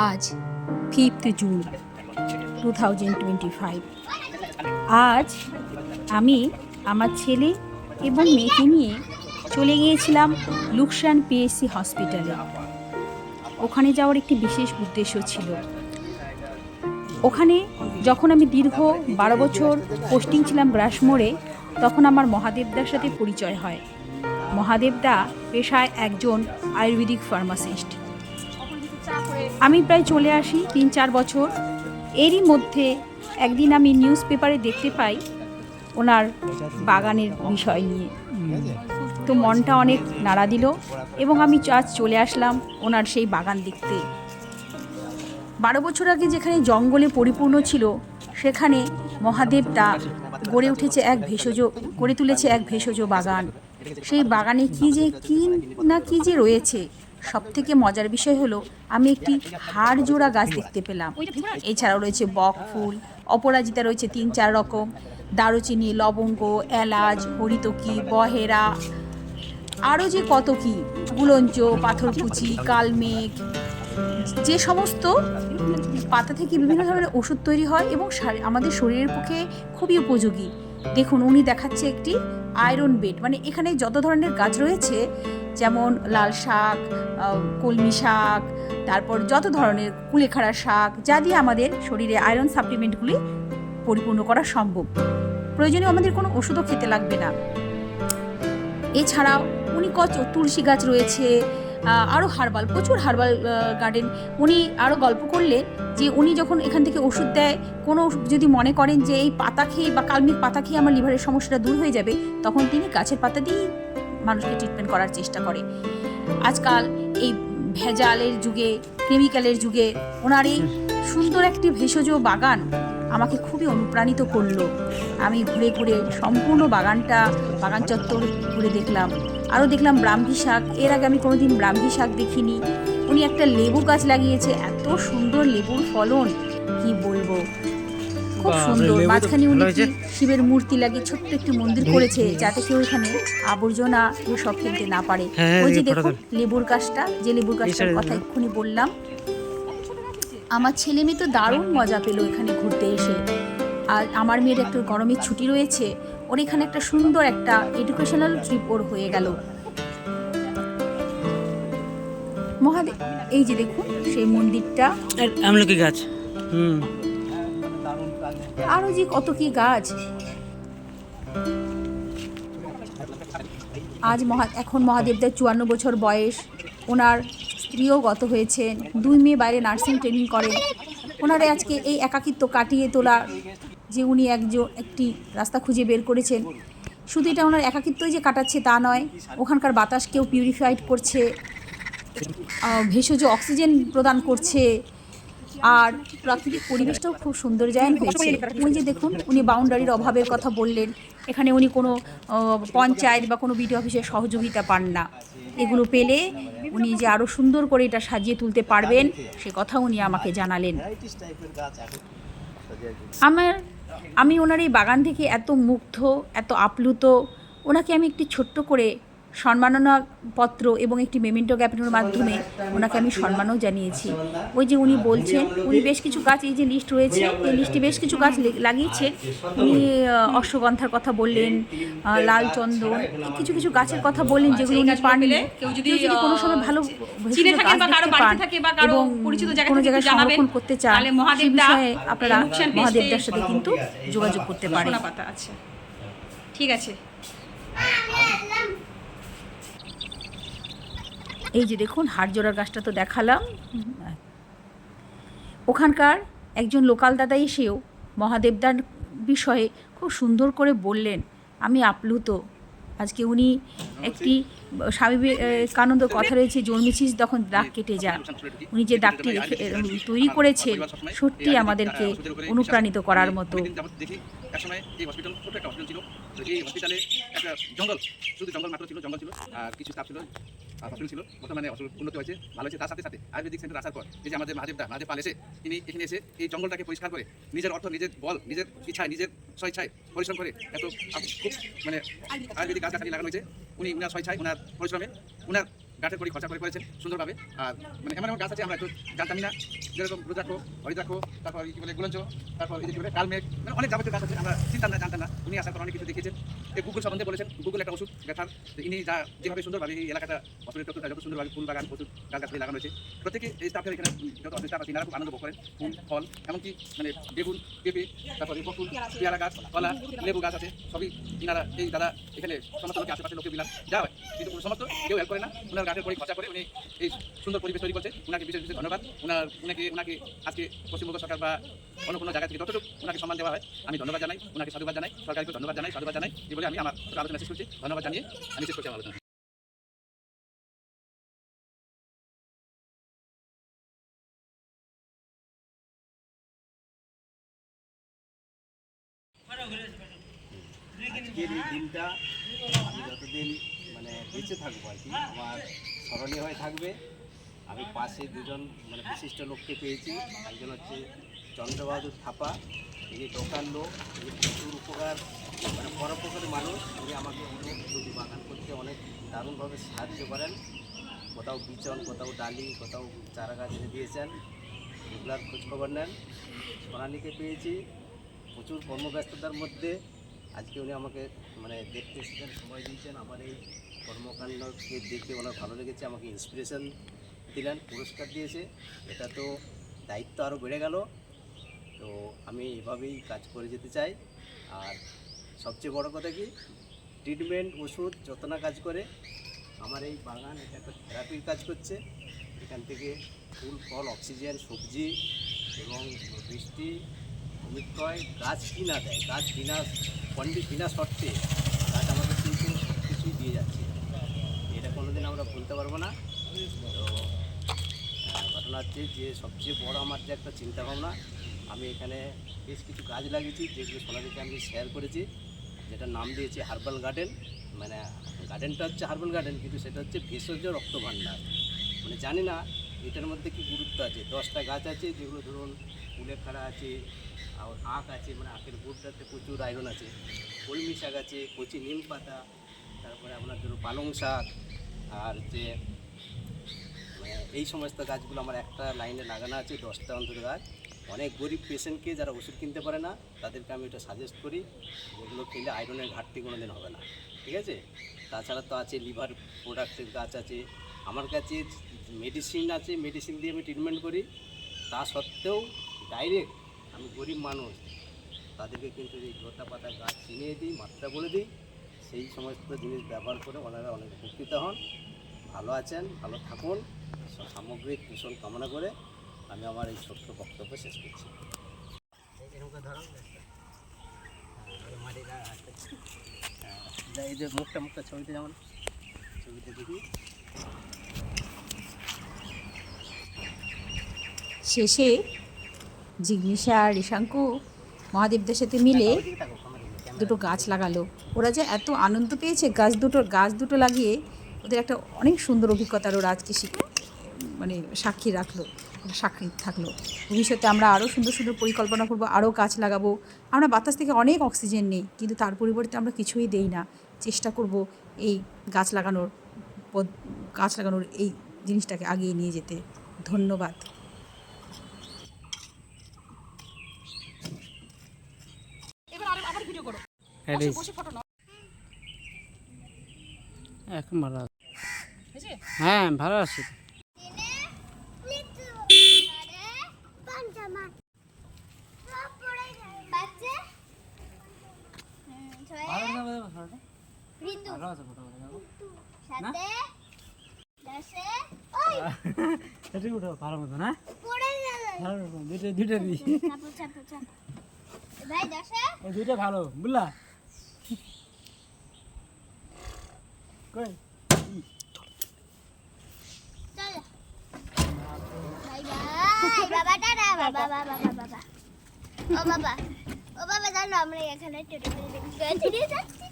আজ 5th June 2025। আজ আমি আমার ছেলে এবং মেয়েকে নিয়ে চলে গিয়েছিলাম লুকসান পিএসসি হসপিটালে। ওখানে যাওয়ার একটি বিশেষ উদ্দেশ্য ছিল। ওখানে যখন আমি দীর্ঘ 12 বছর পোস্টিং ছিলাম গ্রাসমোড়ে, তখন আমার মহাদেবদার সাথে পরিচয় হয়। মহাদেবদা পেশায় একজন আয়ুর্বেদিক ফার্মাসিস্ট। আমি প্রায় চলে আসি 3-4 বছর। এরই মধ্যে একদিন আমি নিউজ পেপারে দেখতে পাই ওনার বাগানের বিষয় নিয়ে, তো মনটা অনেক নাড়া দিল এবং আমি আজ চলে আসলাম ওনার সেই বাগান দেখতে। 12 বছর আগে যেখানে জঙ্গলে পরিপূর্ণ ছিল, সেখানে মহাদেবদা গড়ে তুলেছে এক ভেষজ বাগান। সেই বাগানে কি যে রয়েছে, সব থেকে মজার বিষয় হলো আমি একটি হাড় জোড়া গাছ দেখতে পেলাম। এছাড়াও রয়েছে বক ফুল, অপরাজিতা রয়েছে 3-4 রকম, দারুচিনি, লবঙ্গ, এলাচ, হরিতকি, বহেরা, আরও যে কত কি, গুলঞ্চ, পাথরকুচি, কালমেঘ, যে সমস্ত পাতা থেকে বিভিন্ন ধরনের ওষুধ তৈরি হয় এবং আমাদের শরীরের পক্ষে খুবই উপযোগী। দেখুন, উনি দেখাচ্ছে একটি আয়রন বেড, মানে এখানে যত ধরনের গাছ রয়েছে, যেমন লাল শাক, কলমি শাক, তারপর যত ধরনের কুলেখাড়া শাক, যা দিয়ে আমাদের শরীরে আয়রন সাপ্লিমেন্টগুলি পরিপূর্ণ করা সম্ভব। প্রয়োজনীয় আমাদের কোনো ওষুধও খেতে লাগবে না। এছাড়াও উনি তুলসী গাছ রয়েছে, আরও প্রচুর হার্বাল গার্ডেন। উনি আরও গল্প করলেন যে উনি যখন এখান থেকে ওষুধ দেয়, কোনো যদি মনে করেন যে এই পাতা খেয়ে বা কালমিক পাতা খেয়ে আমার লিভারের সমস্যাটা দূর হয়ে যাবে, তখন তিনি গাছের পাতা দিয়েই মানুষকে ট্রিটমেন্ট করার চেষ্টা করে। আজকাল এই ভেজালের যুগে, কেমিক্যালের যুগে ওনার এই সুন্দর একটি ভেষজ বাগান আমাকে খুবই অনুপ্রাণিত করলো। আমি ঘুরে ঘুরে সম্পূর্ণ বাগান চত্বর ঘুরে দেখলাম। আরও দেখলাম ব্রাহ্মী শাক। এর আগে আমি কোনোদিন ব্রাহ্মী শাক দেখিনি। উনি একটা লেবু গাছ লাগিয়েছে, এত সুন্দর লেবুর ফলন কি বলবো, খুব সুন্দর। মাঝখানে উনি শিবের মূর্তি লাগিয়ে ছোট্ট একটি মন্দির করেছে, যাতে কেউ এখানে আবর্জনা সব ফেলতে না পারে। ওই যে দেখুন লেবুর গাছটার কথা এক্ষুনি বললাম। আমার ছেলে মেয়ে তো দারুণ মজা পেল এখানে ঘুরতে এসে। আর আমার মেয়ের একটু গরমের ছুটি রয়েছে, ওর এখানে একটা সুন্দর একটা এডুকেশনাল ট্রিপ ওর হয়ে গেল। মহাদেব, এই যে দেখুন সেই মন্দিরটা, আমলকি গাছ, আরো যে কত কি গাছ। এখন মহাদেবদার 54 বছর বয়স। ওনার স্ত্রীও গত হয়েছেন, 2 মেয়ে বাইরে নার্সিং ট্রেনিং করেন। ওনারা আজকে এই একাকিত্ব কাটিয়ে তোলা যে উনি একটি রাস্তা খুঁজে বের করেছেন, শুধু এটা ওনার একাকিত্বই যে কাটাচ্ছে তা নয়, ওখানকার বাতাসকেও পিউরিফাইড করছে, ভেষজ অক্সিজেন প্রদান করছে, আর প্রাকৃতিক পরিবেশটাও খুব সৌন্দর্যায়ন হয়েছে। উনি যে দেখুন, উনি বাউন্ডারির অভাবের কথা বললেন। এখানে উনি কোনো পঞ্চায়েত বা কোনো বিডিও অফিসের সহযোগিতা পান না। এগুলো পেলে উনি যে আরও সুন্দর করে এটা সাজিয়ে তুলতে পারবেন, সে কথা উনি আমাকে জানালেন। আমি ওনার এই বাগান থেকে এত মুগ্ধ, এত আপ্লুত। ওনাকে আমি একটি ছোট্ট করে সম্মাননা পত্র এবং একটি মেমেন্টো ক্যাপিটালের মাধ্যমে ওনাকে আমি সম্মানও জানিয়েছি। ওই যে উনি বলছেন, উনি বেশ কিছু গাছ, এই যে লিস্ট রয়েছে, এই লিস্টে বেশ কিছু গাছ লাগিয়েছেন। উনি অশ্বগন্ধার কথা বললেন, লাল চন্দন, কিছু কিছু গাছের কথা বললেন যেগুলো উনি পাননি। কেউ যদি কোনো সময় ভালো এবং কোনো জায়গায় সংরক্ষণ করতে চান, সেই বিষয়ে আপনারা মহাদেবদার সাথে কিন্তু যোগাযোগ করতে পারেন। আচ্ছা, ঠিক আছে। এই যে দেখুন হাড়জোড়ার গাছটা তো দেখালাম। ওখানকার একজন লোকাল দাদা এসেও মহাদেবদার বিষয়ে খুব সুন্দর করে বললেন। আমি আপ্লুত। আজকে উনি একটি স্বামী বিবেকানন্দ কথা রয়েছে, জন্মেছিস তখন দাগ কেটে যা। উনি যে দাগটি তৈরি করেছেন, সত্যি আমাদেরকে অনুপ্রাণিত করার মতো। একসময় এই হসপিটাল ছোট একটা হসপিটাল ছিল, তো এই হসপিটালে একটা শুধু জঙ্গল মাত্র ছিল, জঙ্গল ছিল আর কিছু স্টাফ ছিল, হসপিটাল ছিল। বর্তমানে উন্নতি হয়েছে, ভালো হয়েছে। তার সাথে সাথে আয়ুর্বেদিক সেন্টার আসার পর এই যে আমাদের মহাদেব পাল এসে তিনি এখানে এসে এই জঙ্গলটাকে পরিষ্কার করে নিজের অর্থ, নিজের বল, নিজের ইচ্ছায়, নিজের স্বেচ্ছায় পরিশ্রম করে এত খুব মানে আয়ুর্বেদিক গাছ গাছালি লাগানো হয়েছে। উনার স্বেচ্ছায়, উনার পরিশ্রমে, উনার গাছের পরি খরচা করে করেছেন সুন্দরভাবে। আর মানে এমন এমন গাছ আছে আমরা একটু জানতামই না, যেরকম রুদ্রাক্ষ, হরিদ্রাক্ষ, তারপর কি বলে গুলঞ্চ, তারপর এই যে কি বলে কালমেঘ, মানে অনেক যাবতীয় গাছ আছে আমরা চিন্তাম না, জানতাম না। উনি আসার পর অনেক কিছু দেখিয়েছেন। এই গুগল সম্বন্ধে বলেছেন, গুগল একটা ওষুধ ব্যথার। ইনি যা যেভাবে সুন্দরভাবে এই এলাকাটা অসুরের তত্ত্বটা যত সুন্দরভাবে ফুল বাগান প্রচুর গাছগাছালি লাগানো হয়েছে, প্রত্যেকে এই স্টাফের এখানে যত অফিস স্টাফ আছে এনারা খুব আনন্দ ভোগ করেন। ফুল ফল এমনকি মানে বেগুন, পেঁপে, তারপর এই বকুল, পেয়ারা গাছ, কলা, লেবু গাছ আছে, সবই ইনারা এই দাদা এখানে সমস্ত লোকে আশেপাশে লোকে বিলাস যা হয়, কিন্তু কোনো সমস্ত কেউ হেল্প করে না। ওনার গাছের পরি খরচা করে উনি এই সুন্দর পরিবেশ তৈরি করছে। ওনাকে বিশেষ বিশেষ ধন্যবাদ। ওনাকে আজকে পশ্চিমবঙ্গ সরকার বা অন্য কোনো জায়গা থেকে যতটুকু ওনাকে সম্মান দেওয়া হয় আমি ধন্যবাদ জানাই, ওনাকে সাধুবাদ জানাই, সরকারকে ধন্যবাদ জানাই এই বলে আমি আমার আলোচনা শেষ করছি। ধন্যবাদ জানিয়ে আমি শেষ করছি আমার আলোচনা। আজকের এই দিনটা আমি যতদিন মানে বেঁচে থাকবো আর কি আমার স্মরণীয় হয়ে থাকবে। আমি পাশে দুজন মানে বিশিষ্ট লোককে পেয়েছি। একজন হচ্ছে চন্দ্রবাহাদুর থাপা, ইনি দোকান লোক, ইনি প্রচুর উপকার মানে পরোপকারী মানুষ। উনি আমাকে অনেক বাগান করতে অনেক দারুণভাবে সাহায্য করেন। কোথাও বিচন, কোথাও ডালি, কোথাও চারা গাছ এনে দিয়েছেন, রেগুলার খোঁজখবর নেন। সোনালীকে পেয়েছি প্রচুর কর্মব্যস্ততার মধ্যে, আজকে উনি আমাকে মানে দেখতে এসেছেন, সময় দিয়েছেন। আমার এই কর্মকাণ্ডকে দেখে ওনার ভালো লেগেছে, আমাকে ইন্সপিরেশন দিলেন, পুরস্কার দিয়েছে। এটা তো দায়িত্ব আরও বেড়ে গেল। তো আমি এভাবেই কাজ করে যেতে চাই। আর সবচেয়ে বড় কথা কি, ট্রিটমেন্ট ওষুধ যত না কাজ করে, আমার এই বাগান এটা একটা থেরাপির কাজ করছে। এখান থেকে ফুল ফল, অক্সিজেন, সবজি এবং বৃষ্টি, ভূমিক্ষয়, গাছ কিনা দেয়, গাছ বিনা শর্তে গাছ আমাদের কিন্তু সব কিছুই দিয়ে যাচ্ছে। এটা কোনোদিন আমরা ভুলতে পারবো না। তো ঘটনা হচ্ছে যে সবচেয়ে বড় আমার যে একটা চিন্তাভাবনা, আমি এখানে বেশ কিছু গাছ লাগিয়েছি যেগুলো সোনালীকে আমি শেয়ার করেছি, যেটার নাম দিয়েছি হার্বাল গার্ডেন। মানে গার্ডেনটা হচ্ছে হার্বাল গার্ডেন, কিন্তু সেটা হচ্ছে ভেষজ রক্তভাণ্ডার। মানে জানি না এটার মধ্যে কি গুরুত্ব আছে। 10টা গাছ আছে যেগুলো ধরুন কুলেখাড়া আছে, আর আখ আছে, মানে আখের গুড়টাতে প্রচুর আয়রন আছে, কলমি শাক আছে, কচি নিম পাতা, তারপরে আপনার ধরুন পালং শাক, আর যে মানে এই সমস্ত গাছগুলো আমার একটা লাইনে লাগানো আছে, 10টা অন্তর গাছ। অনেক গরিব পেশেন্টকে যারা ওষুধ কিনতে পারে না তাদেরকে আমি এটা সাজেস্ট করি, যেগুলো খেলে আয়রনের ঘাটতি কোনো দিন হবে না, ঠিক আছে। তাছাড়া তো আছে লিভার প্রোডাক্টের গাছ আছে, আমার কাছে মেডিসিন আছে, মেডিসিন দিয়ে আমি ট্রিটমেন্ট করি। তা সত্ত্বেও ডাইরেক্ট আমি গরিব মানুষ, তাদেরকে কিন্তু এই লতা পাতা গাছ চিনিয়ে দিই, মাত্রা বলে দিই, সেই সমস্ত জিনিস ব্যবহার করে ওনারা অনেক উপকৃত হন, ভালো আছেন, ভালো থাকুন। সামগ্রিক কুশল কামনা করে আমি আমার এই ছোট্ট বক্তব্য শেষ করছি। এই যে মুখটা ছবিতে, যেমন ছবিতে দেখি। শেষে জিগ্নিশা আর ঋষাঙ্কু মহাদেবদের সাথে মিলে দুটো গাছ লাগালো। ওরা যে এত আনন্দ পেয়েছে গাছ দুটো লাগিয়ে, ওদের একটা অনেক সুন্দর অভিজ্ঞতার ওরা আজকে মানে সাক্ষী থাকলো। ভবিষ্যতে আমরা আরও সুন্দর সুন্দর পরিকল্পনা করবো, আরও গাছ লাগাবো। আমরা বাতাস থেকে অনেক অক্সিজেন নিই, কিন্তু তার পরিবর্তে আমরা কিছুই দেই না। চেষ্টা করব এই গাছ লাগানোর এই জিনিসটাকে আগিয়ে নিয়ে যেতে। ধন্যবাদ। এখন ভালো আছে, হ্যাঁ ভালো আছি। ভালো মতো না, দুইটা ভালো বুঝলা। কই বাবা টাটা, বাবা বাবা বাবা ও বাবা জানো আমরা এখানে টোটো করে যাচ্ছি।